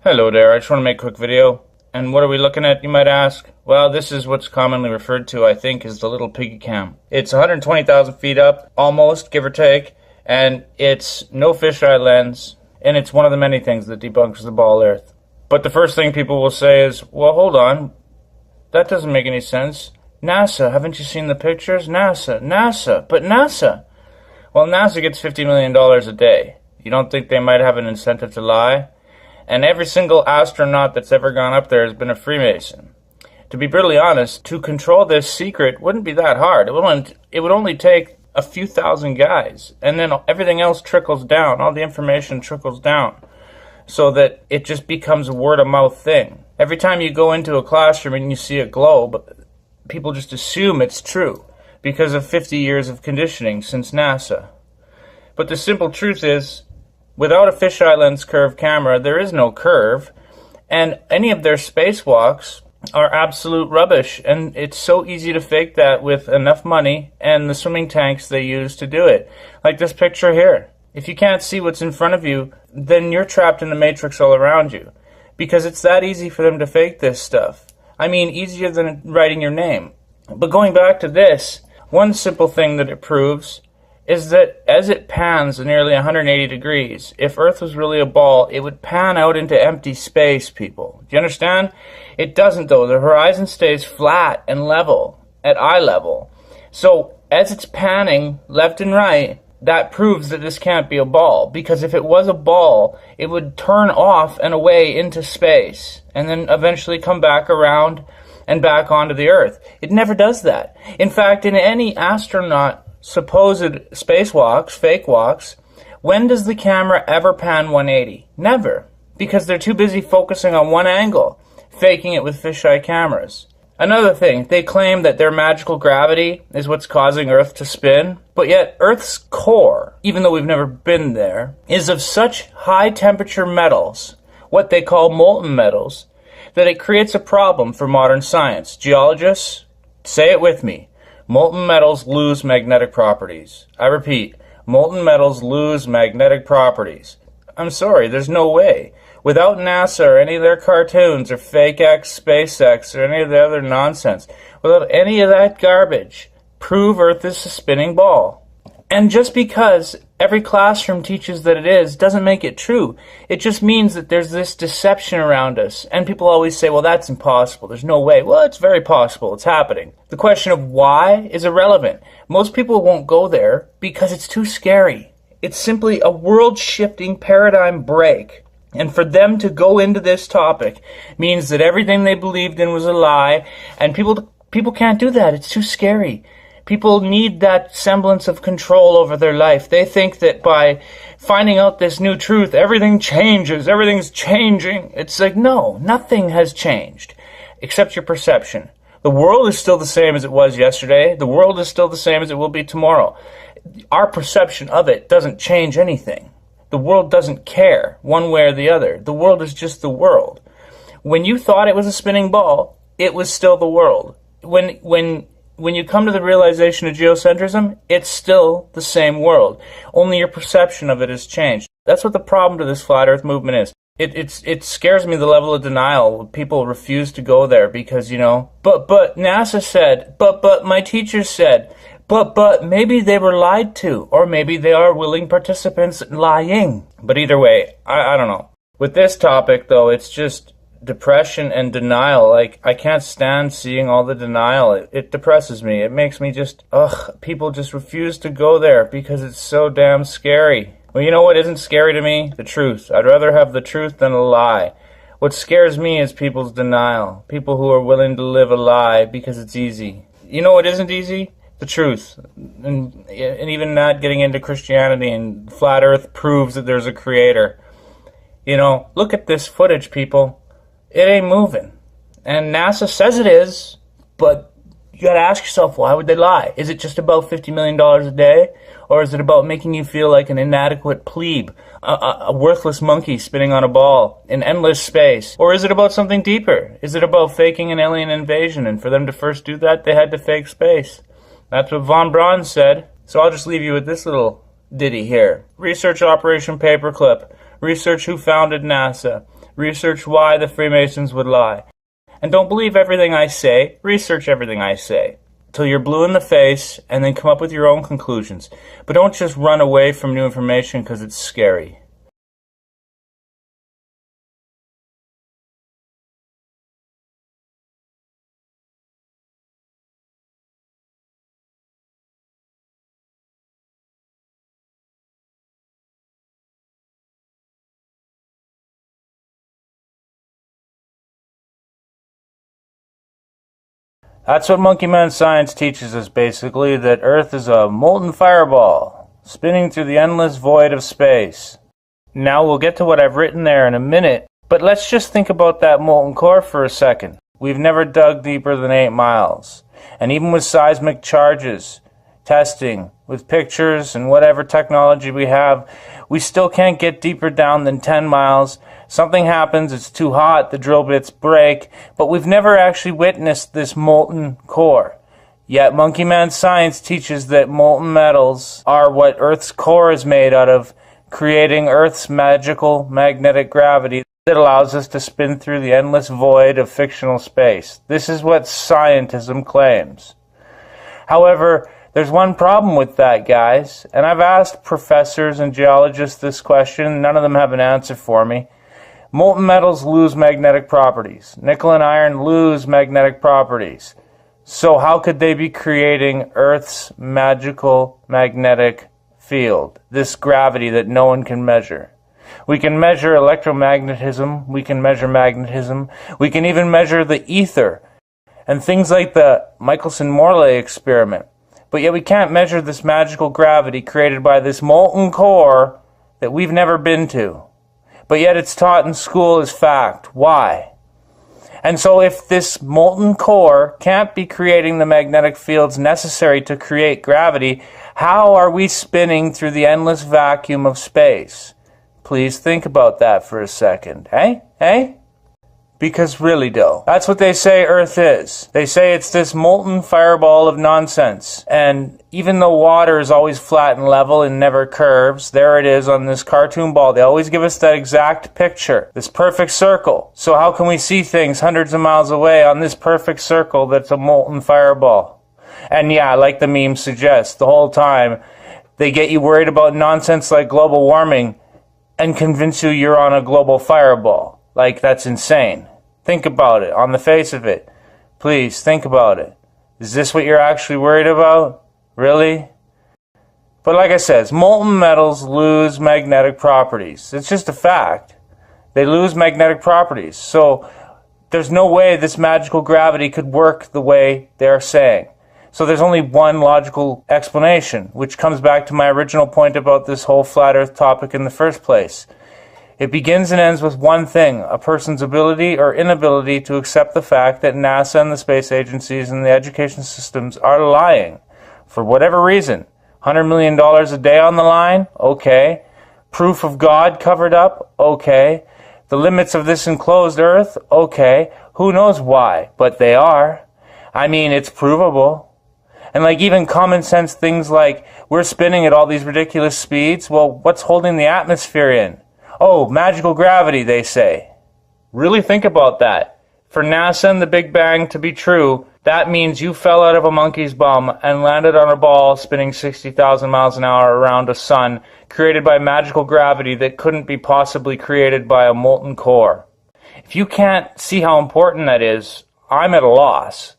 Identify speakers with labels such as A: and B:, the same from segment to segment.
A: Hello there, I just want to make a quick video. And what are we looking at, you might ask? Well, this is what's commonly referred to, I think, as the little piggy cam. It's 120,000 feet up, almost, give or take, and it's no fisheye lens, and it's one of the many things that debunks the ball earth. But the first thing people will say is, well, hold on, that doesn't make any sense. NASA, haven't you seen the pictures? NASA, but NASA. Well, NASA gets $50 million a day. You don't think they might have an incentive to lie? And every single astronaut that's ever gone up there has been a Freemason. To be brutally honest, to control this secret wouldn't be that hard. It would only take a few thousand guys, and then everything else trickles down. All the information trickles down, so that it just becomes a word-of-mouth thing. Every time you go into a classroom and you see a globe, people just assume it's true because of 50 years of conditioning since NASA. But the simple truth is, without a fisheye lens curve camera, there is no curve, and any of their spacewalks are absolute rubbish, and it's so easy to fake that with enough money and the swimming tanks they use to do it. Like this picture here. If you can't see what's in front of you, then you're trapped in the matrix all around you, because it's that easy for them to fake this stuff. I mean, easier than writing your name. But going back to this, one simple thing that it proves is that as it pans nearly 180 degrees, if Earth was really a ball, it would pan out into empty space, people. Do you understand? It doesn't, though. The horizon stays flat and level, at eye level. So as it's panning left and right, that proves that this can't be a ball, because if it was a ball, it would turn off and away into space, and then eventually come back around and back onto the Earth. It never does that. In fact, in any astronaut supposed spacewalks, fake walks, when does the camera ever pan 180? Never. Because they're too busy focusing on one angle, faking it with fisheye cameras. Another thing, they claim that their magical gravity is what's causing Earth to spin, but yet Earth's core, even though we've never been there, is of such high temperature metals, what they call molten metals, that it creates a problem for modern science. Geologists, say it with me. Molten metals lose magnetic properties. I repeat, molten metals lose magnetic properties. I'm sorry, there's no way. Without NASA or any of their cartoons or fake X, SpaceX, or any of the other nonsense, without any of that garbage, prove Earth is a spinning ball. And just because every classroom teaches that it is, doesn't make it true. It just means that there's this deception around us. And people always say, well, that's impossible. There's no way. Well, it's very possible. It's happening. The question of why is irrelevant. Most people won't go there because it's too scary. It's simply a world-shifting paradigm break. And for them to go into this topic means that everything they believed in was a lie. And people can't do that. It's too scary. People need that semblance of control over their life. They think that by finding out this new truth, everything changes, everything's changing. It's like, no, nothing has changed, except your perception. The world is still the same as it was yesterday. The world is still the same as it will be tomorrow. Our perception of it doesn't change anything. The world doesn't care one way or the other. The world is just the world. When you thought it was a spinning ball, it was still the world. When you come to the realization of geocentrism, it's still the same world. Only your perception of it has changed. That's what the problem to this flat earth movement is. It scares me, the level of denial. People refuse to go there because, but NASA said, but my teachers said, but maybe they were lied to, or maybe they are willing participants lying. But either way, I don't know. With this topic, though, it's just depression and denial. Like, I can't stand seeing all the denial. It depresses me. It makes me just, people just refuse to go there because it's so damn scary. Well, you know what isn't scary to me? The truth. I'd rather have the truth than a lie. What scares me is people's denial. People who are willing to live a lie because it's easy. You know what isn't easy? The truth. And even not getting into Christianity and flat earth proves that there's a creator. Look at this footage, people. It ain't moving. And NASA says it is, but you gotta ask yourself, why would they lie? Is it just about $50 million a day? Or is it about making you feel like an inadequate plebe, a worthless monkey spinning on a ball in endless space? Or is it about something deeper? Is it about faking an alien invasion? And for them to first do that, they had to fake space. That's what von Braun said. So I'll just leave you with this little ditty here. Research Operation Paperclip. Research who founded NASA. Research why the Freemasons would lie. And don't believe everything I say, research everything I say. Till you're blue in the face, and then come up with your own conclusions. But don't just run away from new information because it's scary. That's what Monkey Man science teaches us, basically, that Earth is a molten fireball, spinning through the endless void of space. Now we'll get to what I've written there in a minute, but let's just think about that molten core for a second. We've never dug deeper than 8 miles, and even with seismic charges, testing, with pictures and whatever technology we have, we still can't get deeper down than 10 miles. Something happens, it's too hot, the drill bits break, but we've never actually witnessed this molten core. Yet Monkey Man science teaches that molten metals are what Earth's core is made out of, creating Earth's magical magnetic gravity that allows us to spin through the endless void of fictional space. This is what scientism claims. However, there's one problem with that, guys, and I've asked professors and geologists this question, none of them have an answer for me. Molten metals lose magnetic properties. Nickel and iron lose magnetic properties. So how could they be creating Earth's magical magnetic field, this gravity that no one can measure? We can measure electromagnetism, we can measure magnetism, we can even measure the ether, and things like the Michelson-Morley experiment. But yet we can't measure this magical gravity created by this molten core that we've never been to. But yet it's taught in school as fact. Why? And so if this molten core can't be creating the magnetic fields necessary to create gravity, how are we spinning through the endless vacuum of space? Please think about that for a second. Eh? Because really, though, that's what they say Earth is. They say it's this molten fireball of nonsense. And even though water is always flat and level and never curves, there it is on this cartoon ball. They always give us that exact picture, this perfect circle. So how can we see things hundreds of miles away on this perfect circle that's a molten fireball? And yeah, like the meme suggests, the whole time they get you worried about nonsense like global warming and convince you you're on a global fireball. Like, that's insane. Think about it, on the face of it. Please, think about it. Is this what you're actually worried about? Really? But like I said, molten metals lose magnetic properties. It's just a fact. They lose magnetic properties. So there's no way this magical gravity could work the way they're saying. So there's only one logical explanation, which comes back to my original point about this whole flat earth topic in the first place. It begins and ends with one thing, a person's ability or inability to accept the fact that NASA and the space agencies and the education systems are lying. For whatever reason. $100 million a day on the line? Okay. Proof of God covered up? Okay. The limits of this enclosed earth? Okay. Who knows why? But they are. I mean, it's provable. And like even common sense things like, we're spinning at all these ridiculous speeds. Well, what's holding the atmosphere in? Oh, magical gravity, they say. Really think about that. For NASA and the Big Bang to be true, that means you fell out of a monkey's bum and landed on a ball spinning 60,000 miles an hour around a sun created by magical gravity that couldn't be possibly created by a molten core. If you can't see how important that is, I'm at a loss.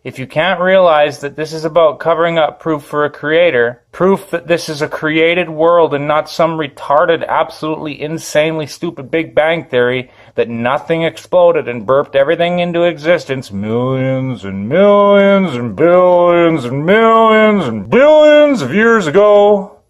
A: If you can't realize that this is about covering up proof for a creator, proof that this is a created world and not some retarded, absolutely insanely stupid Big Bang theory that nothing exploded and burped everything into existence millions and millions and billions and millions and billions of years ago,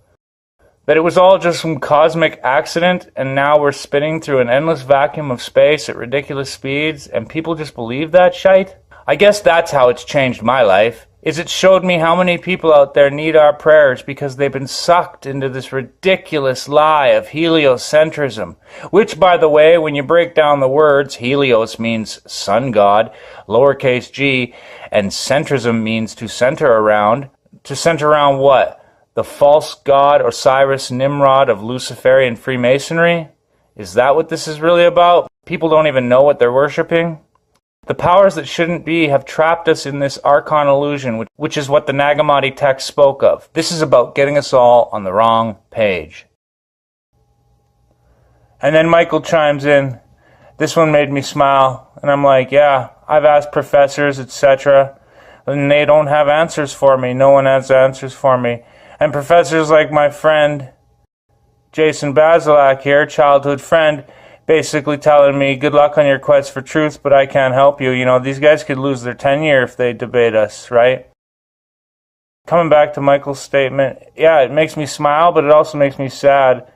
A: that it was all just some cosmic accident and now we're spinning through an endless vacuum of space at ridiculous speeds and people just believe that shite? I guess that's how it's changed my life, is it showed me how many people out there need our prayers because they've been sucked into this ridiculous lie of heliocentrism, which, by the way, when you break down the words, helios means sun god, lowercase g, and centrism means to center around. To center around what? The false god Osiris Nimrod of Luciferian Freemasonry? Is that what this is really about? People don't even know what they're worshipping? The powers that shouldn't be have trapped us in this archon illusion, which is what the Nag Hammadi text spoke of. This is about getting us all on the wrong page. And then Michael chimes in. This one made me smile. And I'm like, yeah, I've asked professors, etc., and they don't have answers for me. No one has answers for me. And professors like my friend Jason Basilak here, childhood friend, basically telling me, good luck on your quest for truth, but I can't help you. You know, these guys could lose their tenure if they debate us, right? Coming back to Michael's statement, yeah, it makes me smile, but it also makes me sad.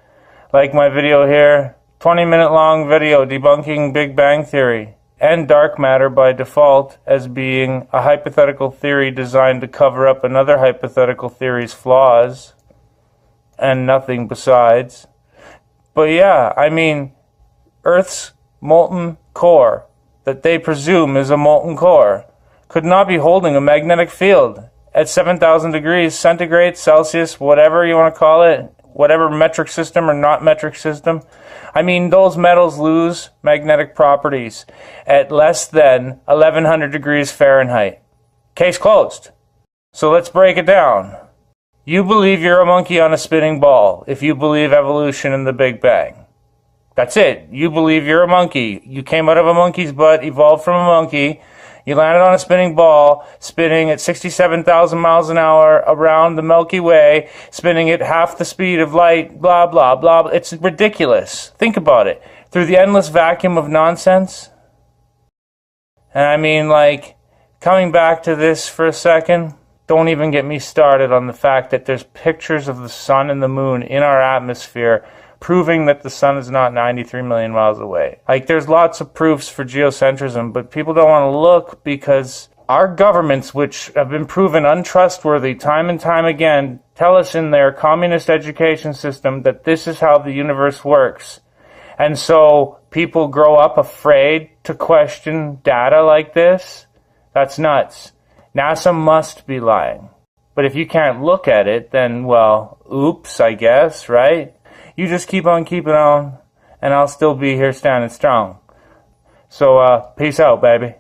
A: Like my video here, 20-minute long video debunking Big Bang Theory and dark matter by default as being a hypothetical theory designed to cover up another hypothetical theory's flaws and nothing besides. But yeah, I mean, Earth's molten core, that they presume is a molten core, could not be holding a magnetic field at 7,000 degrees centigrade, Celsius, whatever you want to call it, whatever metric system or not metric system. I mean, those metals lose magnetic properties at less than 1100 degrees Fahrenheit. Case closed. So let's break it down. You believe you're a monkey on a spinning ball if you believe evolution and the Big Bang. That's it. You believe you're a monkey. You came out of a monkey's butt, evolved from a monkey. You landed on a spinning ball, spinning at 67,000 miles an hour around the Milky Way, spinning at half the speed of light, blah, blah, blah. It's ridiculous. Think about it. Through the endless vacuum of nonsense. And I mean, like, coming back to this for a second, don't even get me started on the fact that there's pictures of the sun and the moon in our atmosphere proving that the sun is not 93 million miles away. Like, there's lots of proofs for geocentrism, but people don't want to look because our governments, which have been proven untrustworthy time and time again, tell us in their communist education system that this is how the universe works. And so people grow up afraid to question data like this. That's nuts. NASA must be lying. But if you can't look at it, then, well, oops, I guess, right? You just keep on keeping on, and I'll still be here standing strong. So, peace out, baby.